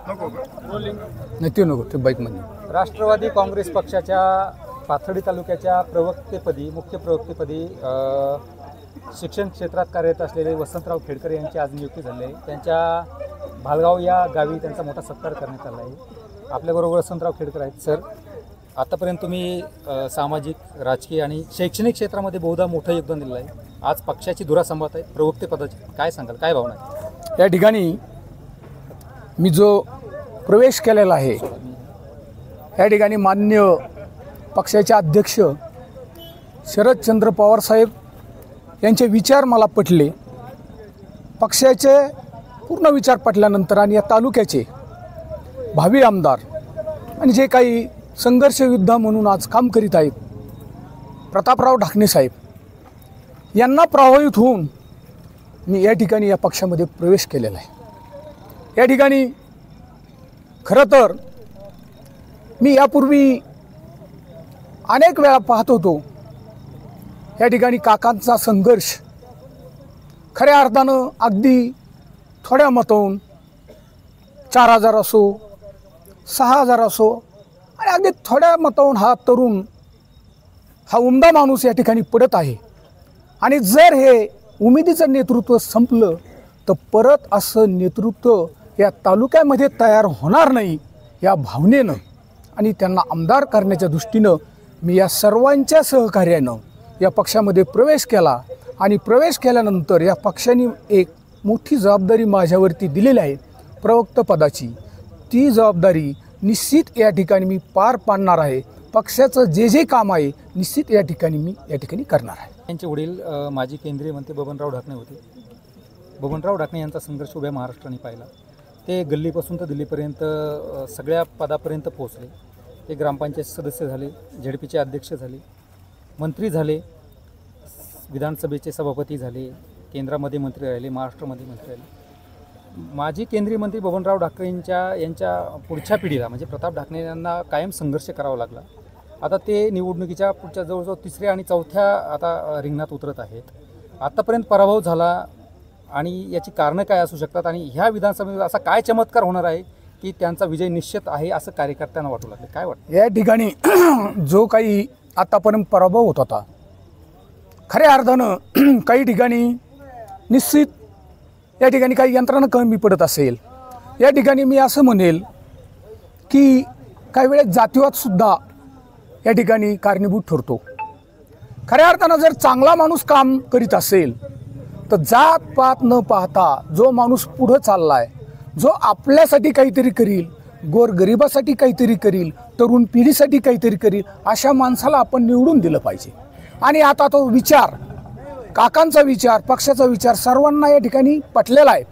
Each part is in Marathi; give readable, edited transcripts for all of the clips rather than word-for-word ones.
नाही ते नको, ते बाईकमध्ये. राष्ट्रवादी काँग्रेस पक्षाच्या पाथर्डी तालुक्याच्या प्रवक्तेपदी, मुख्य प्रवक्तेपदी शिक्षण क्षेत्रात कार्यरत असलेले वसंतराव खेडकर यांची आज नियुक्ती झाली आहे. त्यांच्या भालगाव या गावी त्यांचा मोठा सत्कार करण्यात आला आहे. आपल्याबरोबर वसंतराव खेडकर आहेत. सर, आतापर्यंत तुम्ही सामाजिक, राजकीय आणि शैक्षणिक क्षेत्रामध्ये बहुधा मोठं योगदान दिलं आहे. आज पक्षाची धुरा सांभाळत आहे, प्रवक्तेपदाची काय सांगाल, काय भावना आहे? या ठिकाणी मी जो प्रवेश केलेला आहे, या ठिकाणी मान्य पक्षाचे अध्यक्ष शरदचंद्र पवार साहेब यांचे विचार मला पटले. पक्षाचे पूर्ण विचार पटल्यानंतर आणि या तालुक्याचे भावी आमदार आणि जे काही संघर्ष योद्धा म्हणून आज काम करीत आहेत प्रतापराव ढाकणे साहेब यांना प्रभावित होऊन मी या ठिकाणी या पक्षामध्ये प्रवेश केलेला आहे. या ठिकाणी खरं तर मी यापूर्वी अनेक वेळा पाहत होतो या ठिकाणी काकांचा संघर्ष खऱ्या अर्थानं अगदी थोड्या मतावून 4,000 असो, 6,000 असो आणि अगदी थोड्या मतावून हा तरुण, हा उमदा माणूस या ठिकाणी पडत आहे. आणि जर हे उमेदीचं नेतृत्व संपलं तर परत असं नेतृत्व या तालुक्यामध्ये तयार होणार नाही या भावनेनं आणि त्यांना आमदार करण्याच्या दृष्टीनं मी या सर्वांच्या सहकार्यानं या पक्षामध्ये प्रवेश केला. आणि प्रवेश केल्यानंतर या पक्षाने एक मोठी जबाबदारी माझ्यावरती दिलेली आहे प्रवक्तेपदाची. ती जबाबदारी निश्चित या ठिकाणी मी पार पाडणार आहे. पक्षाचं जे जे काम आहे निश्चित या ठिकाणी मी करणार आहे. त्यांचे वडील माजी केंद्रीय मंत्री बबनराव ढाकणे होते. बबनराव ढाकणे यांचा संघर्ष उभ्या महाराष्ट्राने पाहिला. ते गल्लीपासून तर दिल्लीपर्यंत सगळ्या पदापर्यंत पोहोचले. ते ग्रामपंचायत सदस्य झाले, झेडपीचे अध्यक्ष झाले, मंत्री झाले, विधानसभेचे सभापती झाले, केंद्रामध्ये मंत्री राहिले, महाराष्ट्रामध्ये मंत्री राहिले. माजी केंद्रीय मंत्री बबनराव ढाकणे यांच्या पुढच्या पिढीला म्हणजे प्रताप ढाकणे यांना कायम संघर्ष करावा लागला. आता ते निवडणुकीच्या पुढच्या जवळजवळ 3ऱ्या आणि 4थ्या आता रिंगणात उतरत आहेत. आतापर्यंत पराभव झाला आणि याची कारणं काय असू शकतात आणि ह्या विधानसभेमध्ये असा काय चमत्कार होणार आहे की त्यांचा विजय निश्चित आहे असं कार्यकर्त्यांना वाटू लागले? काय वाटतं? या ठिकाणी जो काही आतापर्यंत पराभव होत होता खऱ्या अर्थानं काही ठिकाणी निश्चित या ठिकाणी काही यंत्रणा कमी पडत असेल. या ठिकाणी मी असं म्हणेल की काही वेळेस जातीवादसुद्धा या ठिकाणी कारणीभूत ठरतो. खऱ्या अर्थानं जर चांगला माणूस काम करीत असेल तर जात पात न पाहता जो माणूस पुढं चालला आहे, जो आपल्यासाठी काहीतरी करील, गोरगरिबासाठी काहीतरी करील, तरुण पिढीसाठी काहीतरी करील, अशा माणसाला आपण निवडून दिलं पाहिजे. आणि आता तो विचार, काकांचा विचार, पक्षाचा विचार सर्वांना या ठिकाणी पटलेला आहे.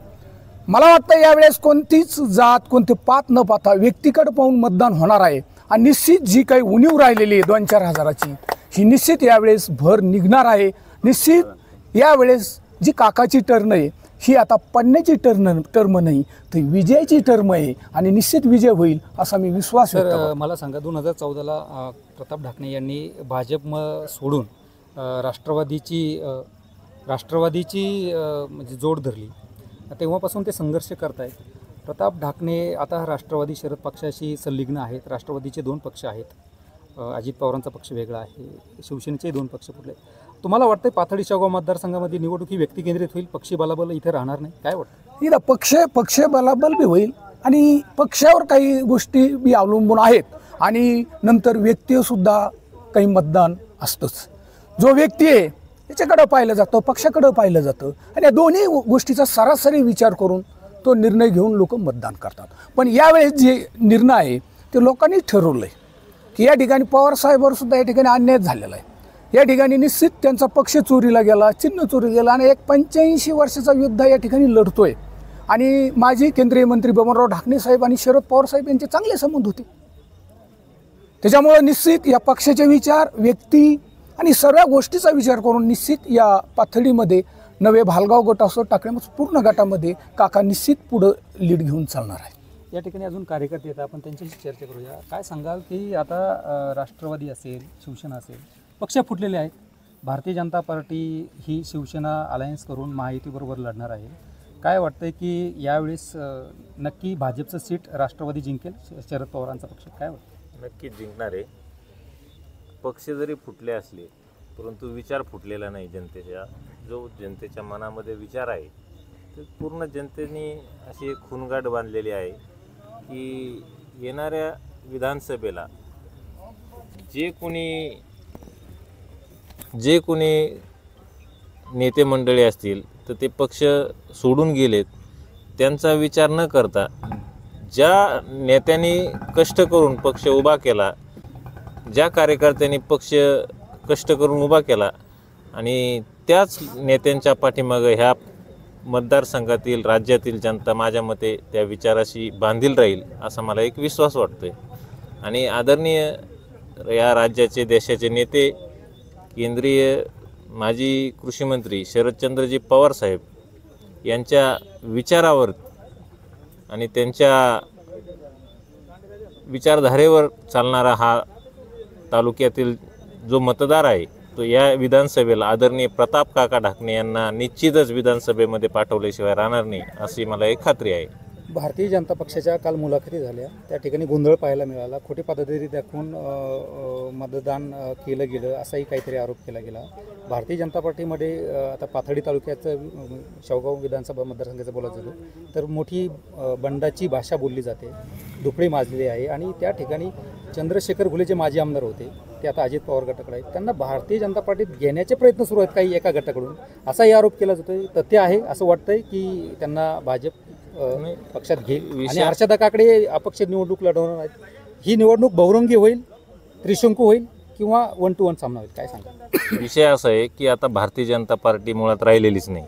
मला वाटतं यावेळेस कोणतीच जात, कोणते पात न पाहता व्यक्तीकडे पाहून मतदान होणार आहे. आणि निश्चित जी काही उणीव राहिलेली आहे 2-4 हजाराची, ही निश्चित यावेळेस भर निघणार आहे. निश्चित यावेळेस जी काकाची टर्न आहे ही आता पडण्याची टर्म नाही तर विजयाची टर्म आहे आणि निश्चित विजय होईल असा मी विश्वास व्यक्त करतो. मला सांगा, 2014ला प्रताप ढाकणे यांनी भाजप सोडून राष्ट्रवादीची म्हणजे जोड धरली. तेव्हापासून ते संघर्ष करतायत. प्रताप ढाकणे आता राष्ट्रवादी शरद पक्षाशी संलग्न आहेत. राष्ट्रवादीचे 2 पक्ष आहेत. अजित पवारांचा पक्ष वेगळा आहे, शिवसेनेचे 2 पक्ष फुटले. तुम्हाला वाटतं पाथर्डी शेवगाव मतदारसंघामध्ये निवडणूक ही व्यक्ती केंद्रित होईल, पक्षी बलाबल इथे राहणार नाही? काय वाटतं? इथं पक्ष बलाबल बी होईल आणि पक्षावर काही गोष्टी बी अवलंबून आहेत आणि नंतर व्यक्तीसुद्धा काही मतदान असतंच. जो व्यक्ती आहे त्याच्याकडं पाहिलं जातं, पक्षाकडं पाहिलं जातं आणि या दोन्ही गोष्टीचा सरासरी विचार करून तो निर्णय घेऊन लोक मतदान करतात. पण यावेळेस जे निर्णय आहे ते लोकांनी ठरवलं आहे की या ठिकाणी पवारसाहेबांवर सुद्धा या ठिकाणी अन्याय झालेला आहे. या ठिकाणी निश्चित त्यांचा पक्ष चोरीला गेला, चिन्ह चोरी गेला आणि एक 85 वर्षाचा युद्ध या ठिकाणी लढतोय. आणि माजी केंद्रीय मंत्री बबनराव ढाकणे साहेब आणि शरद पवार साहेब यांचे चांगले संबंध होते. त्याच्यामुळे निश्चित या पक्षाचे विचार, व्यक्ती आणि सर्व गोष्टीचा विचार करून निश्चित या पाथर्डीमध्ये नवे भालगाव गट असो, टाकळे पूर्ण गटामध्ये काका निश्चित पुढं लीड घेऊन चालणार आहे. या ठिकाणी अजून कार्यकर्ते येतात, आपण त्यांच्याशी चर्चा करूया. काय सांगाल की आता राष्ट्रवादी असेल, शिवसेना असेल, पक्ष फुटलेले आहेत. भारतीय जनता पार्टी ही शिवसेना अलायन्स करून महायुतीबरोबर लढणार आहे. काय वाटतंय की यावेळेस नक्की भाजपचं सीट राष्ट्रवादी जिंकेल, शरद पवारांचा पक्ष? काय वाटतं? नक्कीच जिंकणार आहे. पक्ष जरी फुटले असले परंतु विचार फुटलेला नाही जनतेच्या. जो जनतेच्या मनामध्ये विचार आहे ते पूर्ण जनतेने अशी एक खूणगाठ बांधलेली आहे की येणाऱ्या विधानसभेला जे कोणी नेते मंडळी असतील तर ते पक्ष सोडून गेलेत, त्यांचा विचार न करता ज्या नेत्यांनी कष्ट करून पक्ष उभा केला, ज्या कार्यकर्त्यांनी पक्ष कष्ट करून उभा केला आणि त्याच नेत्यांच्या पाठीमागं ह्या मतदारसंघातील राज्यातील जनता माझ्या मते त्या विचाराशी बांधील राहील असा मला एक विश्वास वाटतोय. आणि आदरणीय या राज्याचे देशाचे नेते केंद्रीय माजी कृषीमंत्री शरदचंद्रजी पवार साहेब यांच्या विचारावर आणि त्यांच्या विचारधारेवर चालणारा हा तालुक्यातील जो मतदार आहे तो या विधानसभेला आदरणीय प्रताप काका ढाकणे यांना निश्चितच विधानसभेमध्ये पाठवल्याशिवाय राहणार नाही अशी मला एक खात्री आहे. भारतीय जनता पक्षाच्या काल मुलाखती झाल्या, त्या ठिकाणी गोंधळ पाहायला मिळाला. खोटी पद्धती दाखवून मतदान केलं गेलं असाही काहीतरी आरोप केला गेला. भारतीय जनता पार्टीमध्ये आता पाथर्डी तालुक्याचं शेवगाव विधानसभा मतदारसंघाचं बोलायचं झालं तर मोठी बंडाची भाषा बोलली जाते, दुपडी माजलेली आहे. आणि त्या ठिकाणी चंद्रशेखर घुले जे माजी आमदार होते ते आता अजित पवार गटाकडे आहेत, त्यांना भारतीय जनता पार्टीत घेण्याचे प्रयत्न सुरू आहेत काही एका गटाकडून, असाही आरोप केला जातोय. तथ्य आहे असं वाटतंय की त्यांना भाजप पक्षात घेईल आणि हर्षदा काकडे अपक्ष निवडणूक लढवणार आहेत. ही निवडणूक बहुरंगी होईल, त्रिशंकू होईल किंवा 1 to 1 सामना होईल, काय सांगा? विषय असा आहे की आता भारतीय जनता पार्टी मुळात राहिलेलीच नाही.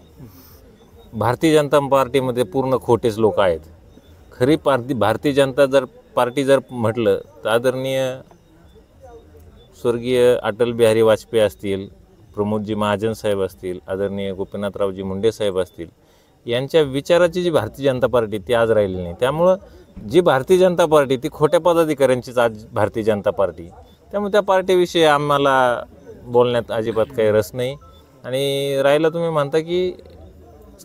भारतीय जनता पार्टीमध्ये पूर्ण खोटेच लोक आहेत. खरी भारतीय जनता पार्टी जर म्हटलं तर आदरणीय स्वर्गीय अटल बिहारी वाजपेयी असतील, प्रमोदजी महाजन साहेब असतील, आदरणीय गोपीनाथरावजी मुंडे साहेब असतील, यांच्या विचाराची जी भारतीय जनता पार्टी ती आज राहिलेली नाही. त्यामुळं जी भारतीय जनता पार्टी ती खोट्या पदाधिकाऱ्यांचीच आज भारतीय जनता पार्टी. त्यामुळे त्या पार्टीविषयी आम्हाला बोलण्यात अजिबात काही रस नाही. आणि राहिला तुम्ही म्हणता की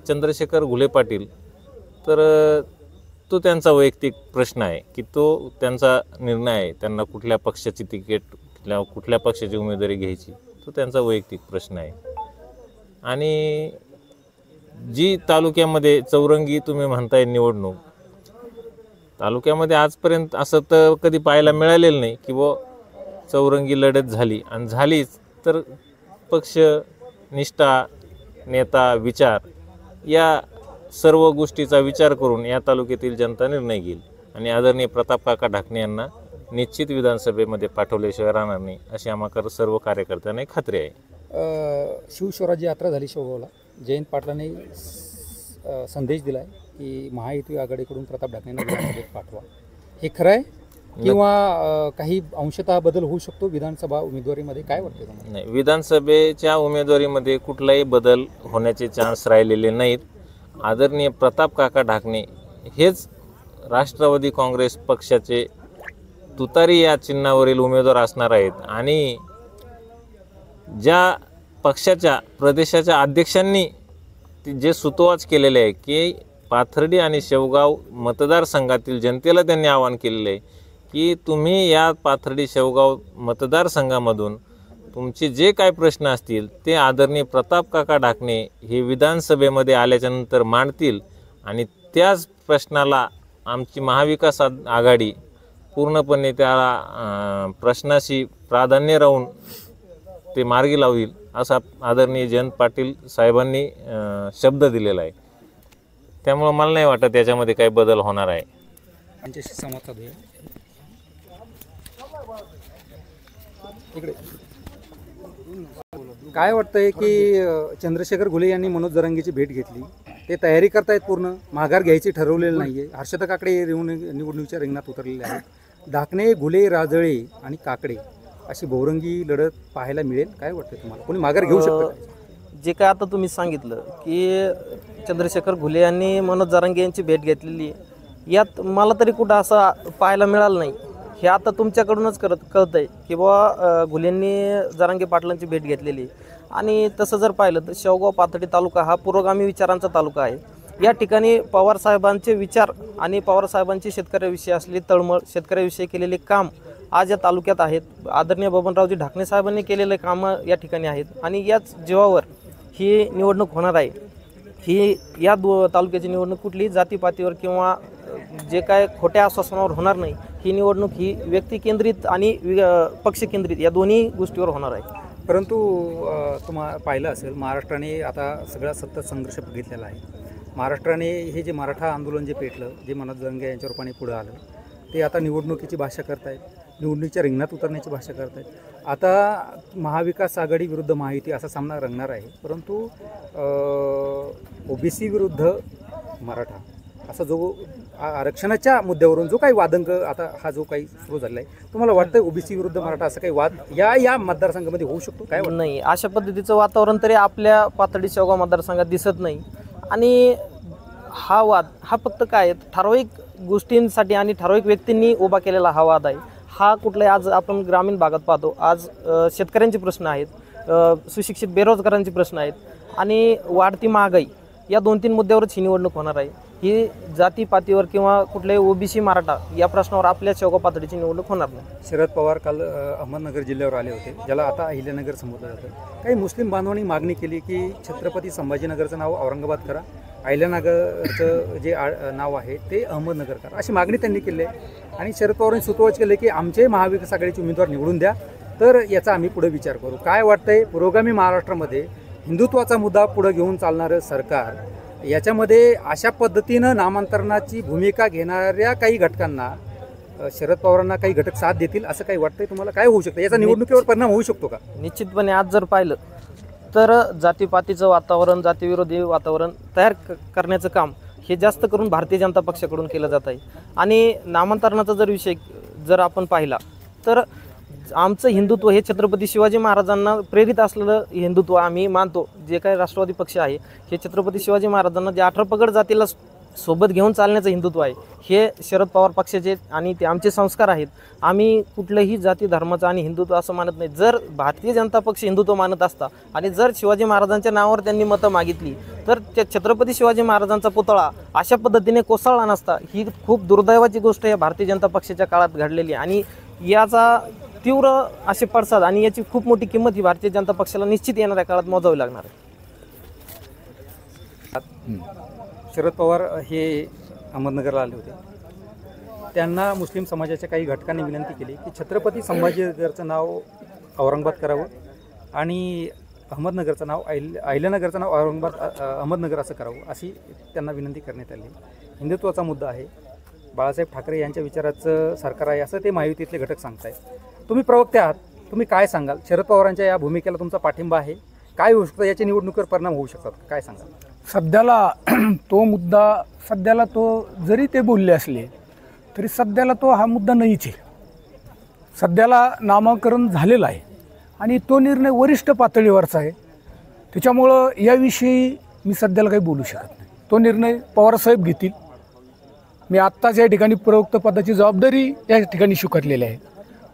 चंद्रशेखर घुले पाटील, तर तो त्यांचा वैयक्तिक प्रश्न आहे की तो त्यांचा निर्णय आहे. त्यांना कुठल्या पक्षाची तिकीट, कुठल्या पक्षाची उमेदवारी घ्यायची तो त्यांचा वैयक्तिक प्रश्न आहे. आणि जी तालुक्यामध्ये चौरंगी तुम्ही म्हणताय निवडणूक, तालुक्यामध्ये आजपर्यंत असं तर कधी पाहायला मिळालेलं नाही की व चौरंगी लढत झाली. आणि झालीच तर पक्ष, निष्ठा, नेता, विचार या सर्व गोष्टीचा विचार करून या तालुक्यातील जनता निर्णय घेईल. आणि आदरणीय प्रताप काका ढाकणे यांना निश्चित विधानसभेमध्ये पाठवल्याशिवाय राहणार नाही अशी आम्हाला सर्व कार्यकर्त्यांना एक खात्री आहे. शिवस्वराज्य यात्रा झाली शेवगावला. जयंत पाटलांनी संदेश दिला आहे की महायुती आघाडीकडून प्रताप ढाकणेंना विधानसभेत पाठवा. हे खरं आहे किंवा काही अंशतः बदल होऊ शकतो विधानसभा उमेदवारीमध्ये, काय वाटतं तुम्हाला? नाही, विधानसभेच्या उमेदवारीमध्ये कुठलाही बदल होण्याचे चान्स राहिलेले नाहीत. आदरणीय प्रताप काका ढाकणे हेच राष्ट्रवादी काँग्रेस पक्षाचे तुतारी या चिन्हावरील उमेदवार असणार आहेत. आणि ज्या पक्षाच्या प्रदेशाच्या अध्यक्षांनी जे सुतोवाच केलेले आहे की पाथर्डी आणि शेवगाव मतदारसंघातील जनतेला त्यांनी आवाहन केलेलं आहे की तुम्ही या पाथर्डी शेवगाव मतदारसंघामधून तुमचे जे काय प्रश्न असतील ते आदरणीय प्रताप काका ढाकणे हे विधानसभेमध्ये आल्याच्यानंतर मांडतील. आणि त्याच प्रश्नाला आमची महाविकास आघाडी पूर्णपणे त्या प्रश्नाशी प्राधान्य राहून ते मार्गी लावतील असा आदरणीय जयंत पाटील साहेबांनी शब्द दिलेला आहे. त्यामुळं मला नाही वाटत याच्यामध्ये काही बदल होणार आहे. त्यांच्याशी संवाद साधूया. इकडे काय वाटतंय की चंद्रशेखर घुले यांनी मनोज जरांगेची भेट घेतली, ते तयारी करतायत, पूर्ण माघार घ्यायची ठरवलेलं नाही आहे. हर्षदा काकडे निवडणुकीच्या रिंगणात उतरलेले आहेत. ढाकणे, घुले, राजळे आणि काकडे अशी बहुरंगी लढत पाहायला मिळेल, काय वाटतं तुम्हाला? कोणी माघार घेऊ शकतं? जे काय आता तुम्ही सांगितलं की चंद्रशेखर घुले यांनी मनोज जरांगे यांची भेट घेतलेली, यात मला तरी कुठं असं पाहायला मिळालं नाही. हे आता तुमच्याकडूनच कळतं आहे की बाबा घुलेंनी जरांगे पाटलांची भेट घेतलेली. आणि तसं जर पाहिलं तर शेवगाव पाथर्डी तालुका हा पुरोगामी विचारांचा तालुका आहे. या ठिकाणी पवारसाहेबांचे विचार आणि पवारसाहेबांची शेतकऱ्याविषयी असलेली तळमळ, शेतकऱ्याविषयी केलेले काम आज या तालुक्यात आहेत. आदरणीय बबनरावजी ढाकणे साहेबांनी केलेले कामं या ठिकाणी आहेत आणि याच जीवावर ही निवडणूक होणार आहे. ही या तालुक्याची निवडणूक कुठलीही जातीपातीवर किंवा जे काय खोट्या आश्वासनावर होणार नाही. ही निवडणूक ही व्यक्ती केंद्रित आणि पक्ष केंद्रित या दोन्ही गोष्टीवर होणार आहे. परंतु तुम्हाला पाहिलं असेल, महाराष्ट्राने आता सगळा सतत संघर्ष बघितलेला आहे. महाराष्ट्राने हे जे मराठा आंदोलन जे पेटलं, जे मनोज जरांगे यांच्या रूपाने पुढं आलं, ते आता निवडणुकीची भाषा करतायत, निवडणुकीच्या रिंगणात उतरण्याची भाषा करतायत. आता महाविकास आघाडी विरुद्ध महायुती असा सामना रंगणार आहे. परंतु ओबीसी विरुद्ध मराठा असा जो आरक्षणाच्या मुद्द्यावरून जो काही वादंग आता हा जो काही सुरू झालेला आहे, तुम्हाला वाटतं ओबीसी विरुद्ध मराठा असं काही वाद या मतदारसंघामध्ये होऊ शकतो? काय वाटतं? नाही, अशा पद्धतीचं वातावरण तरी आपल्या पाथर्डी शेवगाव मतदारसंघात दिसत नाही. आणि हा वाद हा फक्त काय ठराविक गोष्टींसाठी आणि ठराविक व्यक्तींनी उभा केलेला हा वाद आहे. हा कुठलाही आज आपण ग्रामीण भागात पाहतो, आज शेतकऱ्यांचे प्रश्न आहेत, सुशिक्षित बेरोजगारांचे प्रश्न आहेत आणि वाढती महागाई या 2-3 मुद्द्यावरच ही निवडणूक होणार आहे. ही जातीपातीवर किंवा कुठल्याही ओबीसी मराठा या प्रश्नावर आपल्या शेवगाव पातळीची निवडणूक होणार नाही. शरद पवार काल अहमदनगर जिल्ह्यावर आले होते, ज्याला आता अहिल्यानगर संबोधलं जातं. काही मुस्लिम बांधवांनी मागणी केली की छत्रपती संभाजीनगरचं नाव औरंगाबाद करा, अहिल्यानगरचं जे नाव आहे ते अहमदनगर करा, अशी मागणी त्यांनी केली आहे. आणि शरद पवारांनी सुतोवाच केले की आमचे महाविकास आघाडीचे उमेदवार निवडून द्या, तर याचा आम्ही पुढे विचार करू. काय वाटतंय, पुरोगामी महाराष्ट्रामध्ये हिंदुत्वाचा मुद्दा पुढे घेऊन चालणारं सरकार, याच्यामध्ये अशा पद्धतीनं नामांतरणाची भूमिका घेणाऱ्या काही घटकांना शरद पवारांना काही घटक साथ देतील असं काही वाटतंय तुम्हाला? काय होऊ शकतं, याचा निवडणुकीवर परिणाम होऊ शकतो का? निश्चितपणे आज जर पाहिलं तर जातीपातीचं वातावरण, जातीविरोधी वातावरण तयार करण्याचं काम हे जास्त करून भारतीय जनता पक्षाकडून केलं जात आहे. आणि नामांतरणाचा जर विषय जर आपण पाहिला तर आमचं हिंदुत्व हे छत्रपती शिवाजी महाराजांना प्रेरित असलेलं हिंदुत्व आम्ही मानतो. जे काही राष्ट्रवादी पक्ष आहे हे छत्रपती शिवाजी महाराजांना जे 18 पगड जातीला सोबत घेऊन चालण्याचं हिंदुत्व आहे, हे शरद पवार पक्षाचे आणि ते आमचे संस्कार आहेत. आम्ही कुठल्याही जाती धर्माचं आणि हिंदुत्व असं मानत नाही. जर भारतीय जनता पक्ष हिंदुत्व मानत असता आणि जर शिवाजी महाराजांच्या नावावर त्यांनी मतं मागितली तर त्या छत्रपती शिवाजी महाराजांचा पुतळा अशा पद्धतीने कोसळला नसता. ही खूप दुर्दैवाची गोष्ट या भारतीय जनता पक्षाच्या काळात घडलेली आहे आणि याचा तीव्र असे पडसाद आणि याची खूप मोठी किंमत ही भारतीय जनता पक्षाला निश्चित येणाऱ्या काळात मोजावी लागणार आहे. शरद पवार हे अहमदनगरला आले होते, त्यांना मुस्लिम समाजाच्या काही घटकांनी विनंती केली की छत्रपती संभाजीनगरचं नाव औरंगाबाद करावं आणि अहमदनगरचं नाव अहिल्यानगरचं नाव अहमदनगर असं करावं, अशी त्यांना विनंती करण्यात आली. हिंदुत्वाचा मुद्दा आहे, बाळासाहेब ठाकरे यांच्या विचाराचं सरकार आहे असं ते महायुतीतले घटक सांगतायत. तुम्ही प्रवक्ते आहात, तुम्ही काय सांगाल? शरद पवारांच्या या भूमिकेला तुमचा पाठिंबा आहे? काय होऊ शकतं, याच्या निवडणुकीवर परिणाम होऊ शकतात, काय सांगाल? सध्याला तो मुद्दा, सध्याला तो जरी ते बोलले असले तरी सध्याला तो हा मुद्दा नाहीच आहे. सध्याला नामांकन झालेलं आहे आणि तो निर्णय वरिष्ठ पातळीवरचा आहे. त्याच्यामुळं याविषयी मी सध्याला काही बोलू शकत नाही. तो निर्णय पवारसाहेब घेतील. मी आत्ताच या ठिकाणी प्रवक्ता पदाची जबाबदारी या ठिकाणी स्वीकारलेली आहे.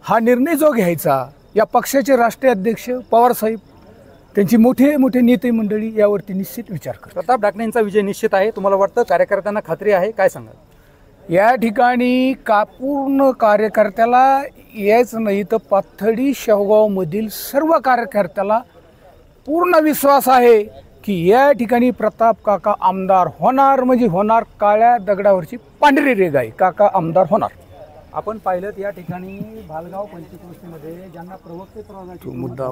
हा निर्णय जो घ्यायचा, या पक्षाचे राष्ट्रीय अध्यक्ष पवारसाहेब, त्यांची मोठे मोठे नेते मंडळी यावरती निश्चित विचार करतात. प्रताप ढाकणेंचा विजय निश्चित आहे, तुम्हाला वाटतं? कार्यकर्त्यांना खात्री आहे, काय सांगाल? या ठिकाणी पूर्ण कार्यकर्त्याला यायचं नाही तर पाथर्डी शेवगावमधील सर्व कार्यकर्त्याला पूर्ण विश्वास आहे की या ठिकाणी प्रताप काका आमदार होणार म्हणजे होणार. काळ्या दगडावरची पांढरी रेघ आहे, काका आमदार होणार. आपण पाहिलं या ठिकाणी भालगाव पंचकृषीमध्ये ज्यांना प्रवक्ते पदाची मुद्दा